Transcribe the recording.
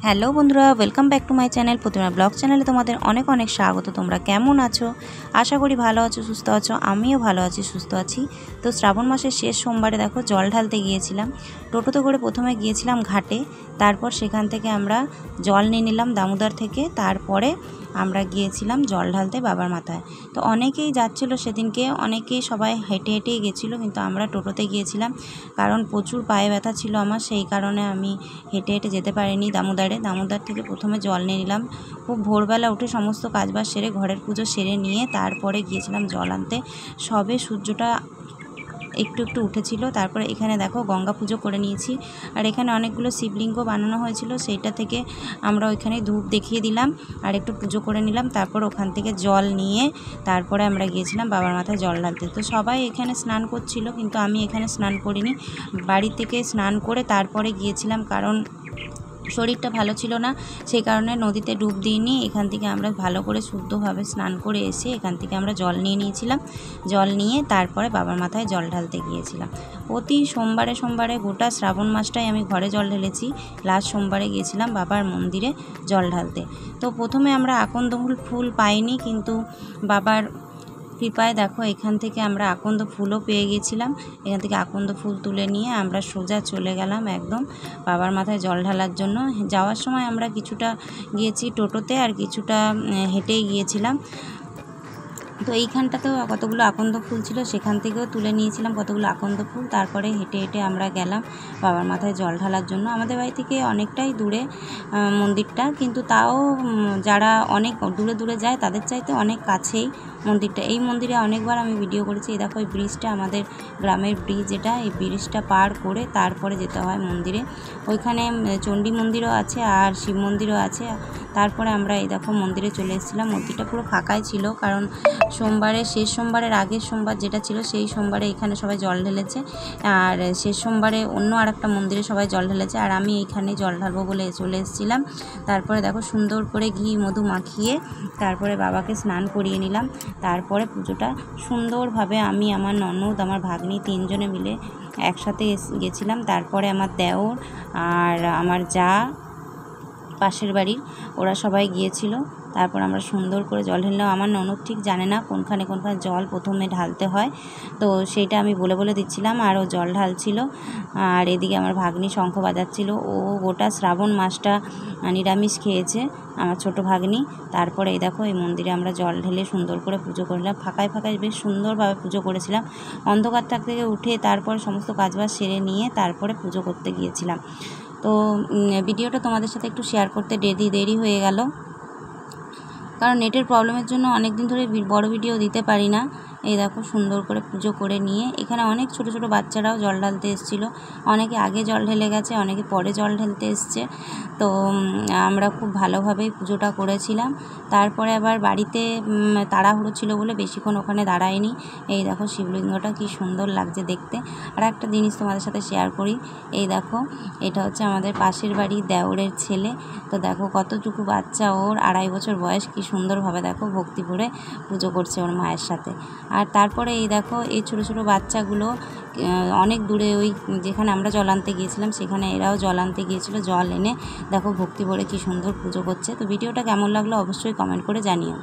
Hello বন্ধুরা, welcome back to my channel Pratima blog চ্যানেলে তোমাদের অনেক অনেক স্বাগত। তোমরা কেমন আছো? আশা করি ভালো আছো, সুস্থ আছো। আমিও ভালো আছি, সুস্থ আছি। তো শ্রাবণ মাসের শেষ সোমবারে দেখো জল ঢালতে গিয়েছিলাম। টোটোতে করে প্রথমে গিয়েছিলাম ঘাটে, তারপর সেখান থেকে আমরা জল নিয়ে নিলাম দামোদর থেকে। তারপরে আমরা গিয়েছিলাম জল ঢালতে বাবার মাথায়। তো অনেকেই যাচ্ছিলো সেদিনকে, অনেকেই সবাই হেঁটে হেঁটেই গেছিলো, কিন্তু আমরা টোটোতে গিয়েছিলাম কারণ প্রচুর পায়ে ব্যথা ছিল আমার, সেই কারণে আমি হেঁটে হেঁটে যেতে পারিনি দামোদর থেকে প্রথমে জল নিয়ে নিলাম। খুব ভোরবেলা উঠে সমস্ত কাজবাজ সেরে ঘরের পুজো সেরে নিয়ে তারপরে গিয়েছিলাম জল আনতে। সবে সূর্যটা একটু একটু উঠেছিল। তারপরে এখানে দেখো গঙ্গা পুজো করে নিয়েছি, আর এখানে অনেকগুলো শিবলিঙ্গ বানানো হয়েছিল, সেইটা থেকে আমরা ওইখানে ধূপ দেখিয়ে দিলাম আর একটু পুজো করে নিলাম। তারপর ওখান থেকে জল নিয়ে তারপরে আমরা গিয়েছিলাম বাবার মাথায় জল ঢালতে। তো সবাই এখানে স্নান করছিল, কিন্তু আমি এখানে স্নান করিনি, বাড়ি থেকে স্নান করে তারপরে গিয়েছিলাম, কারণ শরীরটা ভালো ছিল না, সেই কারণে নদীতে ডুব দিইনি। এখান থেকে আমরা ভালো করে শুদ্ধভাবে স্নান করে এসে এখান থেকে আমরা জল নিয়ে নিয়েছিলাম। জল নিয়ে তারপরে বাবার মাথায় জল ঢালতে গিয়েছিলাম। প্রতি সোমবারে সোমবারে গোটা শ্রাবণ মাসটাই আমি ঘরে জল ঢেলেছি। লাস্ট সোমবারে গিয়েছিলাম বাবার মন্দিরে জল ঢালতে। তো প্রথমে আমরা আকন্দ ফুল পাইনি, কিন্তু বাবার কৃপায় দেখো এখান থেকে আমরা আকন্দ ফুলও পেয়ে গেছিলাম। এখান থেকে আকন্দ ফুল তুলে নিয়ে আমরা সোজা চলে গেলাম একদম বাবার মাথায় জল ঢালার জন্য। যাওয়ার সময় আমরা কিছুটা গিয়েছি টোটোতে আর কিছুটা হেঁটেই গিয়েছিলাম। তো এইখানটাতেও কতগুলো আকন্দ ফুল ছিল, সেখান থেকেও তুলে নিয়েছিলাম কতগুলো আকন্দ ফুল। তারপরে হেঁটে হেঁটে আমরা গেলাম বাবার মাথায় জল ঢালার জন্য। আমাদের বাড়ি থেকে অনেকটাই দূরে মন্দিরটা, কিন্তু তাও যারা অনেক দূরে দূরে যায় তাদের চাইতে অনেক কাছেই মন্দিরটা। এই মন্দিরে অনেকবার আমি ভিডিও করেছি। এই দেখো এই ব্রিজটা, আমাদের গ্রামের ব্রিজ এটা, এই ব্রিজটা পার করে তারপরে যেতে হয় মন্দিরে। ওইখানে চণ্ডী মন্দিরও আছে আর শিব মন্দিরও আছে। তারপরে আমরা এই দেখো মন্দিরে চলে এসেছিলাম। মন্দিরটা পুরো ফাঁকাই ছিল, কারণ সোমবারে শেষ সোমবারের আগের সোমবার যেটা ছিল সেই সোমবারে এখানে সবাই জল ঢেলেছে, আর শেষ সোমবারে অন্য আরেকটা মন্দিরে সবাই জল ঢেলেছে, আর আমি এইখানে জল ঢালবো বলে চলে এসেছিলাম। তারপরে দেখো সুন্দর করে ঘি মধু মাখিয়ে তারপরে বাবাকে স্নান করিয়ে নিলাম। তারপরে পুজোটা সুন্দরভাবে আমি, আমার ননদ, আমার ভাগ্নি তিনজনে মিলে একসাথে গেছিলাম। তারপরে আমার দেওর আর আমার যা পাশের বাড়ির ওরা সবাই গিয়েছিল। তারপর আমরা সুন্দর করে জল ঢেললাম। আমার ননদ ঠিক জানে না কোনখানে কোনখানে জল প্রথমে ঢালতে হয়, তো সেইটা আমি বলে বলে দিচ্ছিলাম আর ও জল ঢালছিল। আর এদিকে আমার ভাগ্নি শঙ্খ বাজাচ্ছিল। ও গোটা শ্রাবণ মাসটা নিরামিষ খেয়েছে, আমার ছোট ভাগ্নি। তারপরে এই দেখো এই মন্দিরে আমরা জল ঢেলে সুন্দর করে পুজো করলাম। ফাঁকায় ফাঁকায় বেশ সুন্দরভাবে পুজো করেছিলাম। অন্ধকার থেকে উঠে তারপরে সমস্ত কাজবাজ সেরে নিয়ে তারপরে পুজো করতে গিয়েছিলাম। তো ভিডিওটা তোমাদের সাথে একটু শেয়ার করতে দেরি হয়ে গেল, কারণ নেটের প্রবলেমের জন্য অনেক দিন ধরে বড় ভিডিও দিতে পারি না। এই দেখো সুন্দর করে পুজো করে নিয়ে এখানে অনেক ছোট ছোট বাচ্চারাও জল ঢালতে এসেছিলো। অনেকে আগে জল ঢেলে গেছে, অনেকে পরে জল ঢালতে এসছে। তো আমরা খুব ভালোভাবেই পুজোটা করেছিলাম। তারপরে আবার বাড়িতে তাড়াহুড়ো ছিল বলে বেশিক্ষণ ওখানে দাঁড়ায়নি। এই দেখো শিবলিঙ্গটা কি সুন্দর লাগছে দেখতে। আর একটা জিনিস তোমাদের সাথে শেয়ার করি, এই দেখো এটা হচ্ছে আমাদের পাশের বাড়ি দেওরের ছেলে। তো দেখো কতটুকু বাচ্চা, ওর 2.5 বছর বয়স, কি সুন্দরভাবে দেখো ভক্তি ভরে পুজো করছে ওর মায়ের সাথে। আর তারপরে এই দেখো এই ছোটো ছোটো বাচ্চাগুলো অনেক দূরে, ওই যেখানে আমরা জল আনতে গিয়েছিলাম সেখানে এরাও জল আনতে গিয়েছিল। জল এনে দেখো ভক্তি ভরে কি সুন্দর পুজো করছে। তো ভিডিওটা কেমন লাগলো অবশ্যই কমেন্ট করে জানিও।